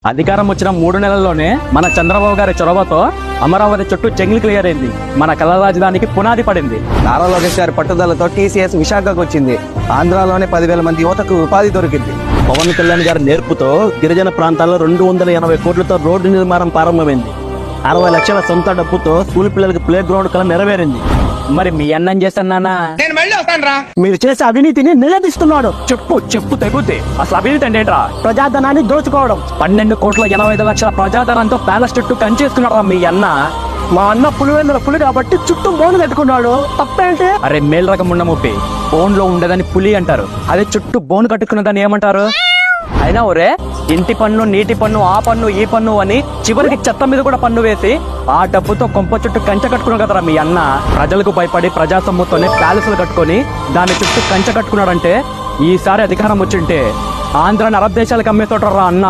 అధికారం వచ్చిన 3 నెలల్లోనే మన చంద్రబాబు గారి చొరవతో అమరావతి చుట్టూ చెంగిల్ క్లియర్ అయింది. మన కళ రాజధానికి పునాది పడింది. నారా లోకేష్ గారి పట్టుదలతో టీసీఎస్ విశాఖకు వచ్చింది. ఆంధ్రాలోనే 10,000 మంది యువతకు ఉపాధి దొరికింది. పవన్ కళ్యాణ్ గారి నేర్పుతో గిరిజన ప్రాంతాల్లో 280 కోట్లతో రోడ్డు నిర్మాణం ప్రారంభమైంది. 60 లక్షల సొంత డబ్బుతో స్కూల్ పిల్లలకి ప్లే గ్రౌండ్ కల నెరవేరింది. మరి మీ అన్నం చేస్తానా? మీరు చేసే అవినీతిని నిలదీస్తున్నాడు. చెప్పు తెగుతే అసలు అభివృద్ధి అంటే ఏంట్రా? ప్రజాధనాన్ని దోచుకోవడం. 12,85,00,000 ప్రజాధనంతో ప్యాలెస్ చుట్టూ కంచేస్తున్నాడు మీ అన్న. మా అన్న పులివెందుల పులి కాబట్టి చుట్టూ బోను కట్టుకున్నాడు. తప్పేంటి? అరే మేల్ రకం ఉండముప్పి బోన్లో ఉండదని పులి అంటారు. అదే చుట్టూ బోన్ కట్టుకున్నదని ఏమంటారు? అయినా ఒరే ఇంటి పన్ను, నీటి పన్ను, ఆ పన్ను, ఈ పన్ను అని చివరికి చెత్త మీద కూడా పన్ను వేసి ఆ డబ్బుతో కొంప చుట్టూ కంచె కట్టుకున్నాడు కదరా మీ అన్న. ప్రజలకు భయపడి ప్రజా సొమ్ముతోనే ప్యాలెస్లు కట్టుకొని దాని చుట్టూ కంచె కట్టుకున్నాడంటే ఈసారి అధికారం వచ్చింటే ఆంధ్రాని అరబ్ దేశాలకు అమ్మేతోటరా అన్న.